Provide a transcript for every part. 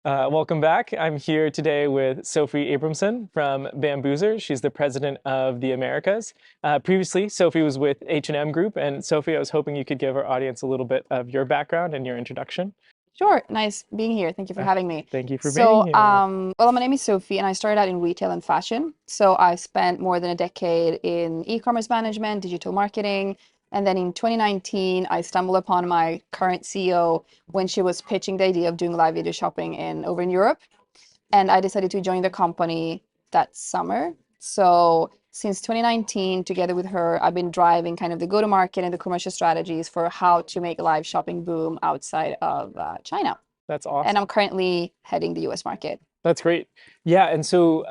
Welcome back. I'm here today with Sophie Abramson from Bamboozer. She's the president of the Americas. Previously, Sophie was with H&M Group. And Sophie, I was hoping you could give our audience a little bit of your background and your introduction. Sure, nice being here. Thank you for Uh, having me. Thank you for being So, here. well, my name is Sophie, and I started out in retail and fashion. So, I spent more than a decade in e-commerce management, digital marketing, and then in 2019, I stumbled upon my current CEO when she was pitching the idea of doing live video shopping over in Europe, and I decided to join the company that summer. So, since 2019, together with her, I've been driving kind of the go-to-market and the commercial strategies for how to make live shopping boom outside of China. That's And awesome. I'm currently heading the US market. That's great. Yeah, and so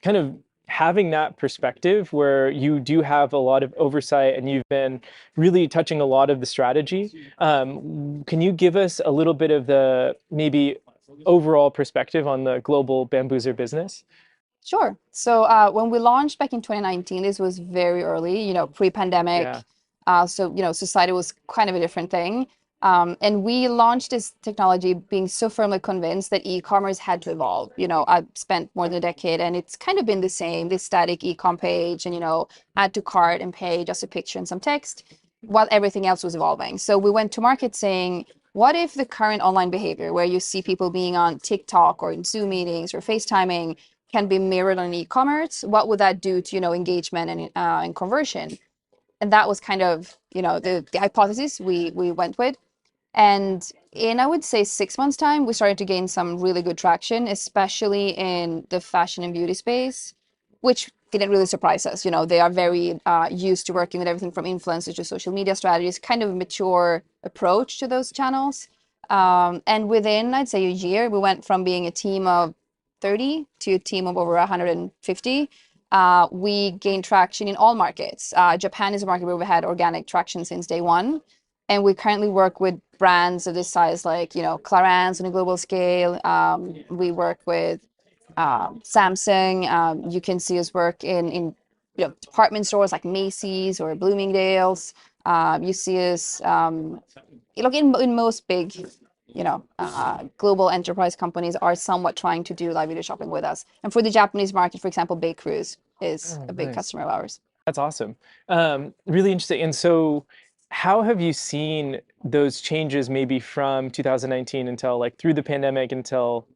kind of having that perspective where you do have a lot of oversight and you've been really touching a lot of the strategy. Can you give us a little bit of the maybe overall perspective on the global Bamboozer business? Sure. So when we launched back in 2019, this was very early, pre-pandemic. Yeah. Society was kind of a different thing. And we launched this technology being so firmly convinced that e-commerce had to evolve. I've spent more than a decade and it's kind of been the same, this static e-com page and, add to cart and pay, just a picture and some text, while everything else was evolving. So we went to market saying, what if the current online behavior where you see people being on TikTok or in Zoom meetings or FaceTiming can be mirrored on e-commerce? What would that do to, engagement and conversion? And that was kind of, the hypothesis we went with. And in, I would say, 6 months' time, we started to gain some really good traction, especially in the fashion and beauty space, which didn't really surprise us. They are very used to working with everything from influencers to social media strategies, kind of a mature approach to those channels. And within, I'd say, a year, we went from being a team of 30 to a team of over 150. We gained traction in all markets. Japan is a market where we had organic traction since day one. And we currently work with brands of this size, like, Clarins on a global scale. We work with Samsung. You can see us work in department stores like Macy's or Bloomingdale's. You see us look in most big, global enterprise companies are somewhat trying to do live video shopping with us. And for the Japanese market, for example, Bay Cruise is Oh, a big nice. customer of ours. That's awesome. Really interesting. And so, how have you seen those changes maybe from 2019 until like through the pandemic until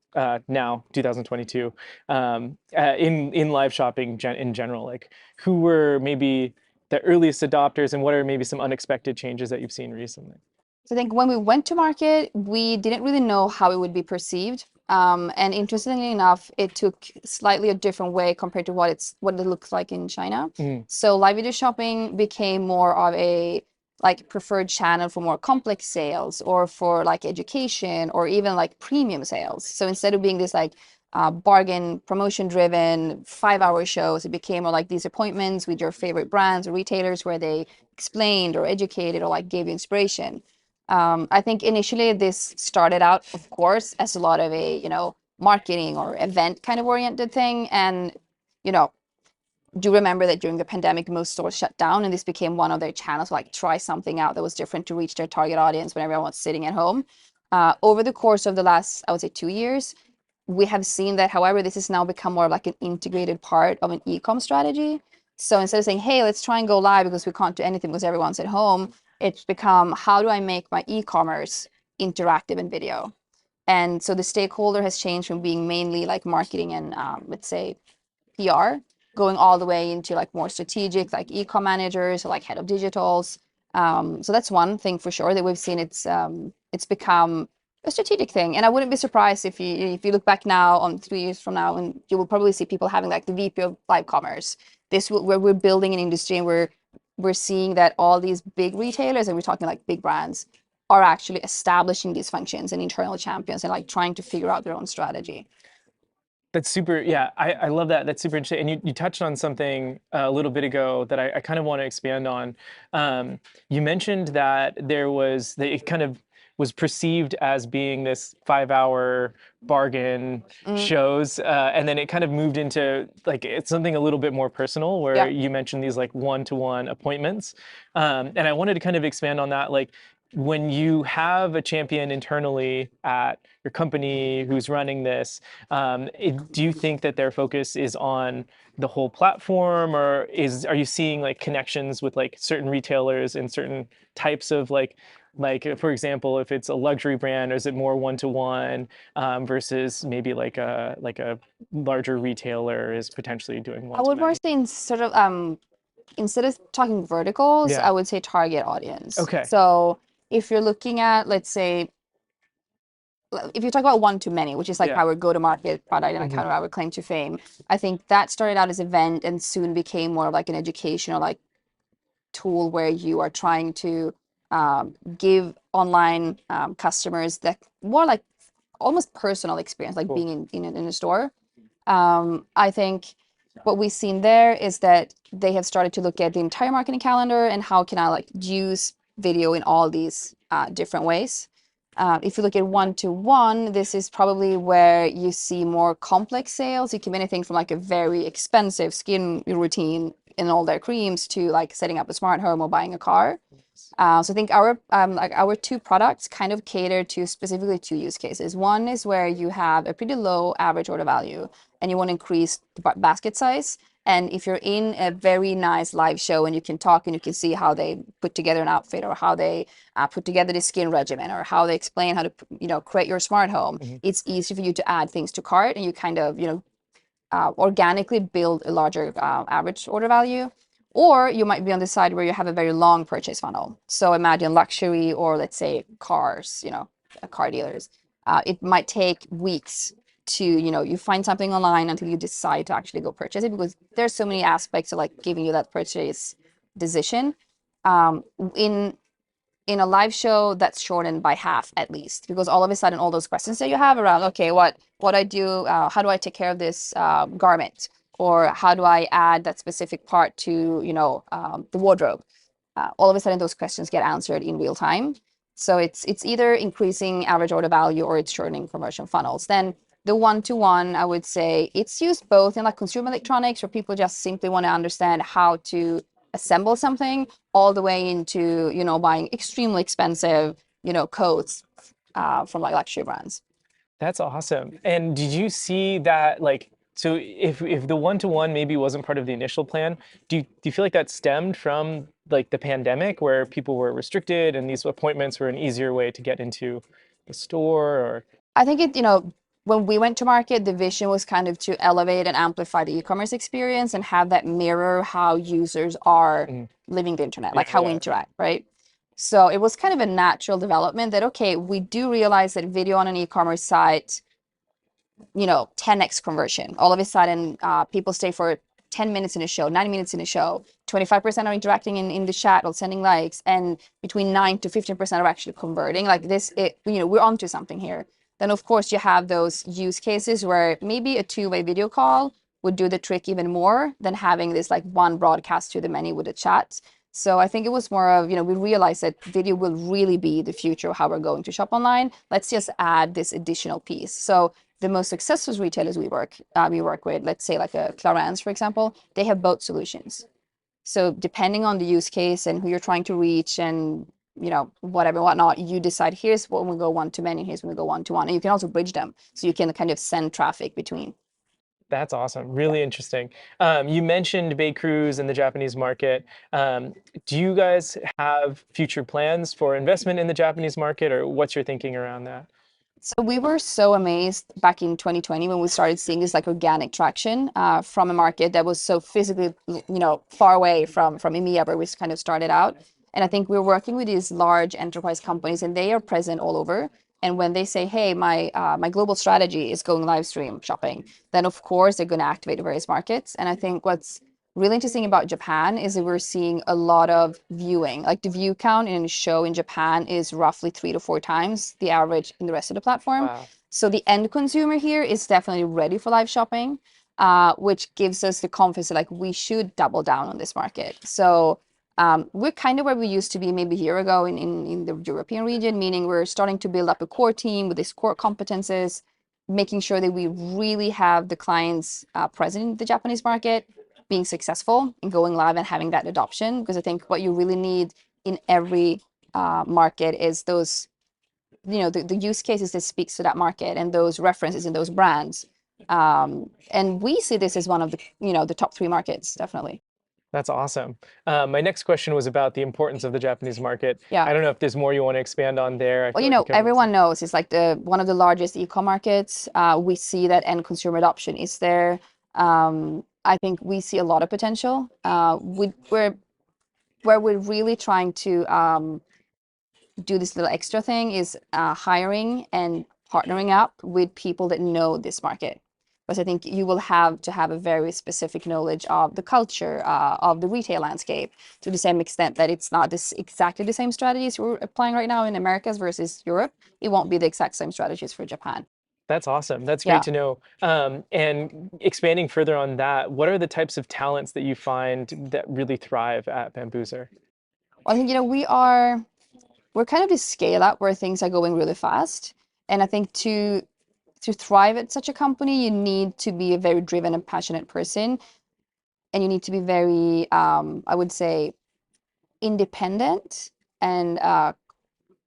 now, 2022, in live shopping in general? Like, who were maybe the earliest adopters, and what are maybe some unexpected changes that you've seen recently? So I think when we went to market, we didn't really know how it would be perceived. And interestingly enough, it took slightly a different way compared to what it looks like in China. Mm, So live video shopping became more of a like preferred channel for more complex sales or for like education or even like premium sales. So instead of being this like bargain promotion driven 5 hour shows, it became more like these appointments with your favorite brands or retailers where they explained or educated or like gave you inspiration. I think initially this started out, of course, as a lot of a, marketing or event kind of oriented thing. And, you know, do remember that during the pandemic, most stores shut down and this became one of their channels, like try something out that was different to reach their target audience when everyone was sitting at home. Over the course of the last, I would say 2 years, we have seen that, however, this has now become more like an integrated part of an e-com strategy. So instead of saying, hey, let's try and go live because we can't do anything because everyone's at home, it's become, how do I make my e-commerce interactive and video? And so the stakeholder has changed from being mainly like marketing and let's say PR, going all the way into like more strategic, like e-com managers or like head of digitals. So that's one thing for sure that we've seen. It's become a strategic thing, and I wouldn't be surprised if you look back now on 3 years from now, and you will probably see people having like the VP of live commerce. Where we're building an industry, and we're seeing that all these big retailers, and we're talking like big brands, are actually establishing these functions and internal champions and like trying to figure out their own strategy. that's super. Yeah, I love that. That's super interesting. And you touched on something a little bit ago that I kind of want to expand on. You mentioned that that it kind of was perceived as being this 5 hour bargain Mm, shows, and then it kind of moved into like it's something a little bit more personal, where yeah. you mentioned these like one-to-one appointments, and I wanted to kind of expand on that. Like, when you have a champion internally at your company who's running this, do you think that their focus is on the whole platform, or are you seeing like connections with like certain retailers and certain types of for example, if it's a luxury brand, is it more one to one versus maybe like a larger retailer is potentially doing I one to would more many? say in sort of instead of talking verticals, I Yeah. would say target audience. Okay. So if you're looking at, let's say, if you talk about one to many, which is like Yeah. our go-to-market product and like Hmm. kind of our claim to fame, I think that started out as an event and soon became more of like an educational like tool where you are trying to give online customers that more like almost personal experience, like Cool. being in a store. I think what we've seen there is that they have started to look at the entire marketing calendar and how can I like use video in all these different ways. If you look at one-to-one, this is probably where you see more complex sales. It can be anything from like a very expensive skin routine in all their creams to like setting up a smart home or buying a car. So I think our two products kind of cater to specifically two use cases. One is where you have a pretty low average order value and you want to increase the basket size. And if you're in a very nice live show and you can talk and you can see how they put together an outfit or how they put together the skin regimen or how they explain how to create your smart home, Hmm. it's easy for you to add things to cart and you kind of organically build a larger average order value. Or you might be on the side where you have a very long purchase funnel. So imagine luxury or let's say cars, car dealers. It might take weeks to, you find something online until you decide to actually go purchase it because there's so many aspects of like giving you that purchase decision. Um, in in a live show, that's shortened by half at least, because all of a sudden all those questions that you have around, okay, what I do, how do I take care of this garment, or how do I add that specific part to the wardrobe, all of a sudden those questions get answered in real time. So it's either increasing average order value or it's shortening conversion funnels. Then the one-to-one, I would say it's used both in like consumer electronics where people just simply want to understand how to assemble something, all the way into buying extremely expensive coats from like luxury brands. That's awesome. And did you see that so if the one-to-one maybe wasn't part of the initial plan, do you feel like that stemmed from like the pandemic where people were restricted and these appointments were an easier way to get into the store or I think when we went to market, the vision was kind of to elevate and amplify the e-commerce experience and have that mirror how users are Mhm. living the internet, like Yeah, how we yeah. interact, right? So it was kind of a natural development that, okay, we do realize that video on an e-commerce site 10x conversion. All of a sudden, people stay for 10 minutes in a show, 90 minutes in a show, 25% are interacting in the chat or sending likes, and between 9 to 15% are actually converting. Like this, we're onto something here. Then, of course, you have those use cases where maybe a two-way video call would do the trick even more than having this like one broadcast to the many with a chat. So I think it was more of, we realized that video will really be the future of how we're going to shop online. Let's just add this additional piece. So the most successful retailers we work with, let's say like a Clarins, for example, they have both solutions. So depending on the use case and who you're trying to reach and whatever whatnot, you decide here's when we go one to many, here's when we go one to one, and you can also bridge them so you can kind of send traffic between. That's awesome. Yeah. Really interesting. You mentioned Bay Cruise and the Japanese market. Do you guys have future plans for investment in the Japanese market, or what's your thinking around that? So we were so amazed back in 2020 when we started seeing this like organic traction from a market that was so physically, far away from EMEA where we kind of started out. And I think we're working with these large enterprise companies, and they are present all over. And when they say, "Hey, my global strategy is going live stream shopping," then of course they're going to activate various markets. And I think what's really interesting about Japan is that we're seeing a lot of viewing. Like the view count in a show in Japan is roughly 3 to 4 times the average in the rest of the platform. Wow. So the end consumer here is definitely ready for live shopping, which gives us the confidence that like we should double down on this market. So we're kind of where we used to be maybe a year ago in the European region, meaning we're starting to build up a core team with these core competences, making sure that we really have the clients present in the Japanese market, being successful in going live and having that adoption. Because I think what you really need in every market is those, the use cases that speaks to that market and those references in those brands. And we see this as one of the top three markets, definitely. That's awesome. My next question was about the importance of the Japanese market. Yeah. I don't know if there's more you want to expand on there. I Well, feel like we covered everyone some. knows it's like the one of the largest e-com markets. We see that end consumer adoption is there. I think we see a lot of potential. Where we're really trying to do this little extra thing is hiring and partnering up with people that know this market. Because I think you will have to have a very specific knowledge of the culture, of the retail landscape, to the same extent that it's not exactly the same strategies we're applying right now in Americas versus Europe. It won't be the exact same strategies for Japan. That's awesome. That's great Yeah. to know. And expanding further on that, what are the types of talents that you find that really thrive at Bambuser? Well, I think, we're kind of this scale up where things are going really fast. And I think to thrive at such a company, you need to be a very driven and passionate person. And you need to be very, I would say, independent and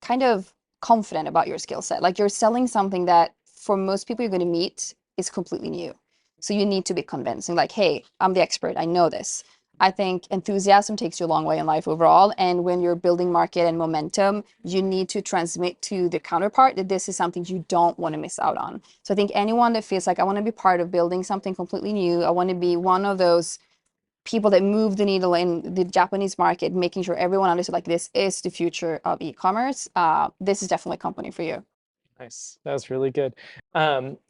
kind of confident about your skill set. Like you're selling something that for most people you're going to meet is completely new. So you need to be convincing, like, hey, I'm the expert, I know this. I think enthusiasm takes you a long way in life overall. And when you're building market and momentum, you need to transmit to the counterpart that this is something you don't want to miss out on. So I think anyone that feels like I want to be part of building something completely new, I want to be one of those people that move the needle in the Japanese market, making sure everyone understood like this is the future of e-commerce. This is definitely a company for you. Nice. That was really good.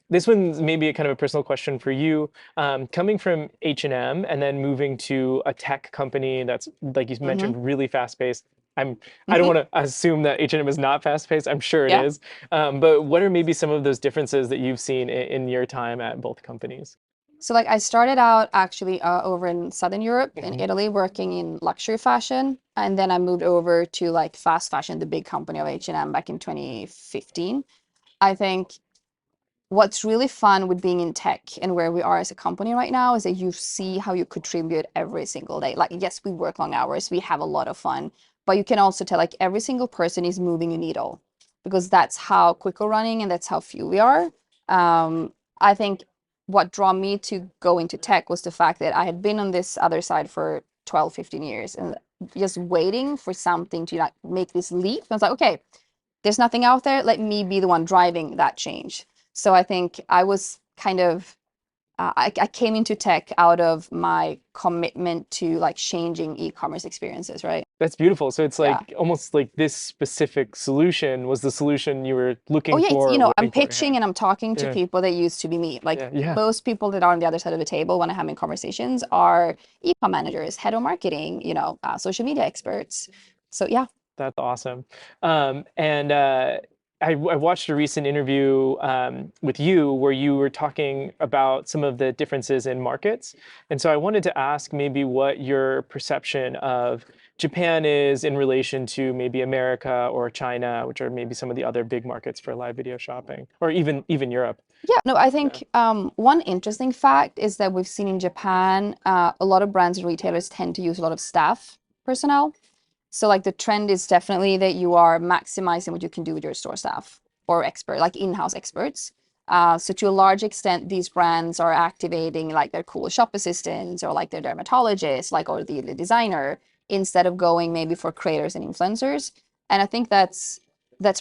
This one's maybe a kind of a personal question for you. Coming from H&M and then moving to a tech company that's, like you Hmm. mentioned, really fast-paced. I don't Hmm. want to assume that H&M is not fast-paced. I'm sure it Yeah. is. But what are maybe some of those differences that you've seen in your time at both companies? So like I started out actually over in Southern Europe in Hmm. Italy working in luxury fashion, and then I moved over to like fast fashion, the big company of H&M back in 2015. I think what's really fun with being in tech and where we are as a company right now is that you see how you contribute every single day. Like, yes, we work long hours, we have a lot of fun, but you can also tell like every single person is moving a needle because that's how quick we're running and that's how few we are. I think what drew me to go into tech was the fact that I had been on this other side for 12, 15 years and just waiting for something to like make this leap. I was like, okay, there's nothing out there. Let me be the one driving that change. So I think I was kind of I came into tech out of my commitment to like changing e-commerce experiences, right? That's beautiful. So it's Yeah. like almost like this specific solution was the solution you were Oh looking yeah, for, I'm waiting for. pitching and I'm talking to Yeah, people that used to be me. Like yeah, yeah. most people that are on the other side of the table when I'm having conversations are e-com managers, head of marketing, social media experts. So yeah. That's awesome. And I watched a recent interview with you where you were talking about some of the differences in markets. And so I wanted to ask maybe what your perception of Japan is in relation to maybe America or China, which are maybe some of the other big markets for live video shopping, or even Europe. Yeah, no, I Yeah. think one interesting fact is that we've seen in Japan, a lot of brands and retailers tend to use a lot of staff personnel. So like the trend is definitely that you are maximizing what you can do with your store staff or expert, like in-house experts. So to a large extent, these brands are activating like their cool shop assistants or like their dermatologist, like or the designer, instead of going maybe for creators and influencers. And I think that's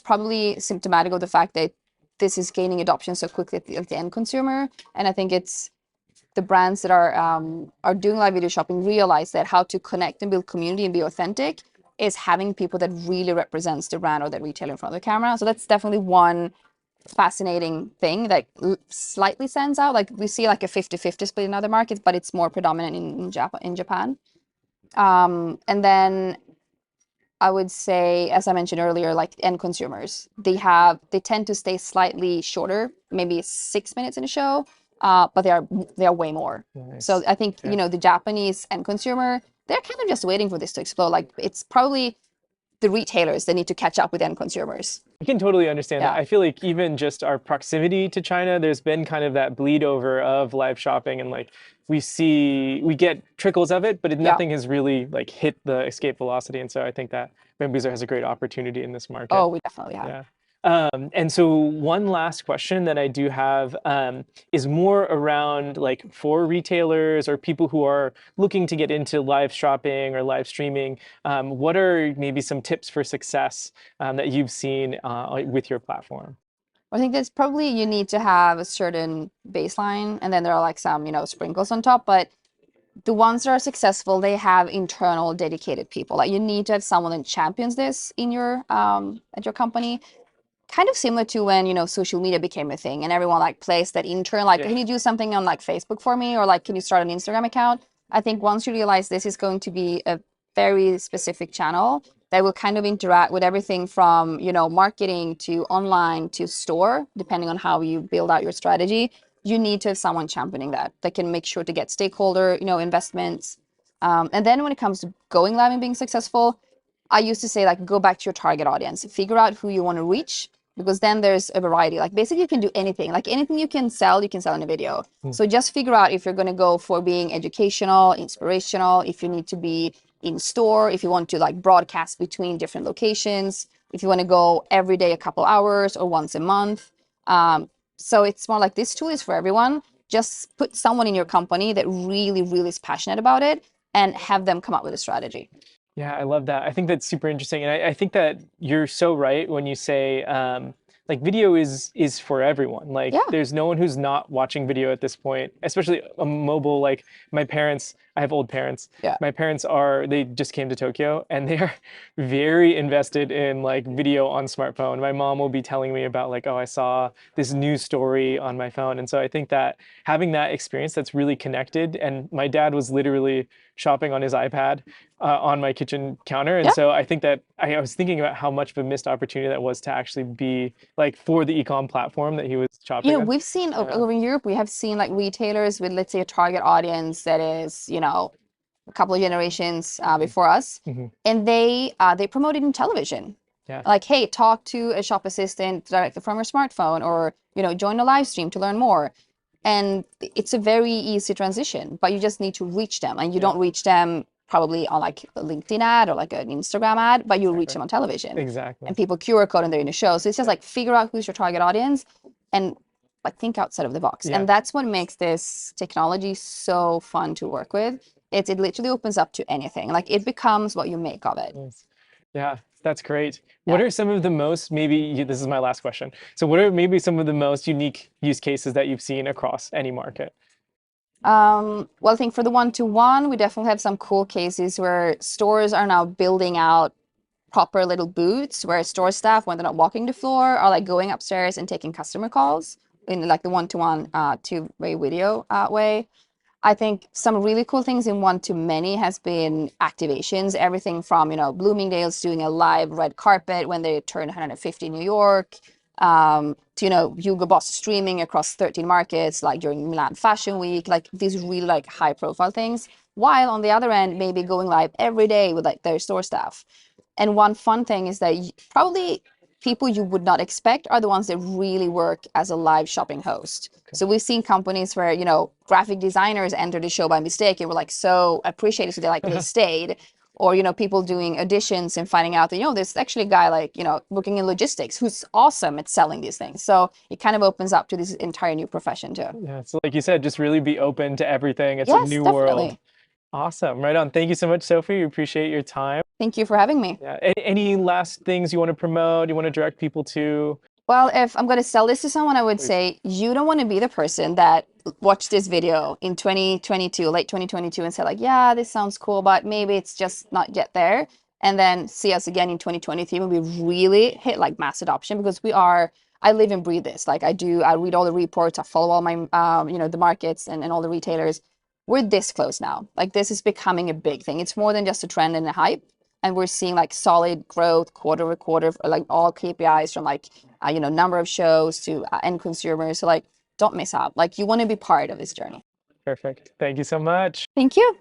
probably symptomatic of the fact that this is gaining adoption so quickly at the end consumer. And I think it's the brands that are doing live video shopping realize that how to connect and build community and be authentic is having people that really represents the brand or the retailer in front of the camera. So that's definitely one fascinating thing that slightly stands out. Like we see like a 50-50 split in other markets, but it's more predominant in Japan. And then I would say, as I mentioned earlier, like end consumers, they tend to stay slightly shorter, maybe 6 minutes in a show, but they are way more. So Nice. I think Yeah. the Japanese end consumer, they're kind of just waiting for this to explode. Like it's probably the retailers that need to catch up with end consumers. I can totally understand that. Yeah. I feel like even just our proximity to China, there's been kind of that bleed over of live shopping, and like we get trickles of it, but Yeah. nothing has really like hit the escape velocity. And so I think that Bambuser has a great opportunity in this Oh, market. we definitely have. Yeah. And so one last question that I do have is more around like for retailers or people who are looking to get into live shopping or live streaming. What are maybe some tips for success that you've seen with your platform? I think there's probably you need to have a certain baseline, and then there are like some, sprinkles on top. But the ones that are successful, they have internal dedicated people. Like you need to have someone that champions this in your at your company. Kind of similar to when, social media became a thing and everyone like placed that intern, like, Yeah. can you do something on like Facebook for me? Or like, can you start an Instagram account? I think once you realize this is going to be a very specific channel that will kind of interact with everything from, marketing to online to store, depending on how you build out your strategy, you need to have someone championing that can make sure to get stakeholder, investments. And then when it comes to going live and being successful, I used to say like go back to your target audience, figure out who you want to reach, because then there's a variety. Like basically you can do anything. Like anything you can sell in a video. Hmm. So just figure out if you're going to go for being educational, inspirational, if you need to be in store, if you want to like broadcast between different locations, if you want to go every day a couple hours or once a month. So it's more like this tool is for everyone. Just put someone in your company that really, really is passionate about it and have them come up with a strategy. Yeah, I love that. I think that's super interesting, and I think that you're so right when you say like video is for everyone. Like, Yeah. there's no one who's not watching video at this point, especially a mobile. Like my parents, I have old parents. Yeah. My parents they just came to Tokyo, and they are very invested in like video on smartphone. My mom will be telling me about like, oh, I saw this news story on my phone, and so I think that having that experience that's really connected. And my dad was literally shopping on his iPad on my kitchen counter. And Yeah. so I think that I was thinking about how much of a missed opportunity that was to actually be like for the ecom platform that he was shopping on. We've seen Yeah. over in Europe, we have seen like retailers with, let's say, a target audience that is, a couple of generations before us, Hmm. and they promote it in television. Yeah. Like, hey, talk to a shop assistant directly from your smartphone, or join a live stream to learn more. And it's a very easy transition, but you just need to reach them, and you Yeah. don't reach them probably on like a LinkedIn ad or like an Instagram ad, but you reach Exactly. them on television. Exactly. And people QR code and they're in the show. So it's just like figure out who's your target audience and like think outside of the box. Yeah. And that's what makes this technology so fun to work with. It literally opens up to anything. Like it becomes what you make of it. Nice. Yeah, that's great. Yeah. What are some of the most, this is my last question. So what are maybe some of the most unique use cases that you've seen across any market? Well, I think for the one-to-one, we definitely have some cool cases where stores are now building out proper little booths where store staff, when they're not walking the floor, are like going upstairs and taking customer calls in like the one-to-one, two-way video way. I think some really cool things in one-to-many has been activations, everything from, Bloomingdale's doing a live red carpet when they turn 150 in New York, to, Hugo Boss streaming across 13 markets, like during Milan Fashion Week, like these really like high profile things, while on the other end, maybe going live every day with like their store staff. And one fun thing is that probably people you would not expect are the ones that really work as a live shopping host. Okay. So we've seen companies where, graphic designers entered the show by mistake and were like so appreciated, so they stayed. Or, people doing auditions and finding out that, there's actually a guy like, working in logistics who's awesome at selling these things. So it kind of opens up to this entire new profession too. Yeah, so like you said, just really be open to everything. It's a Yes, new world. definitely. Awesome. Right on. Thank you so much, Sophie. We appreciate your time. Thank you for having me. Yeah. Any last things you want to promote, you want to direct people to? Well, if I'm going to sell this to someone, I would Please. say you don't want to be the person that watched this video in 2022, late 2022, and said like, yeah, this sounds cool, but maybe it's just not yet there. And then see us again in 2023 when we really hit like mass adoption, because I live and breathe this. Like I read all the reports, I follow all my, the markets and all the retailers. We're this close now. Like this is becoming a big thing. It's more than just a trend and a hype. And we're seeing like solid growth quarter over quarter, like all KPIs from like, number of shows to end consumers. So like, don't miss out. Like you want to be part of this journey. Perfect. Thank you so much. Thank you.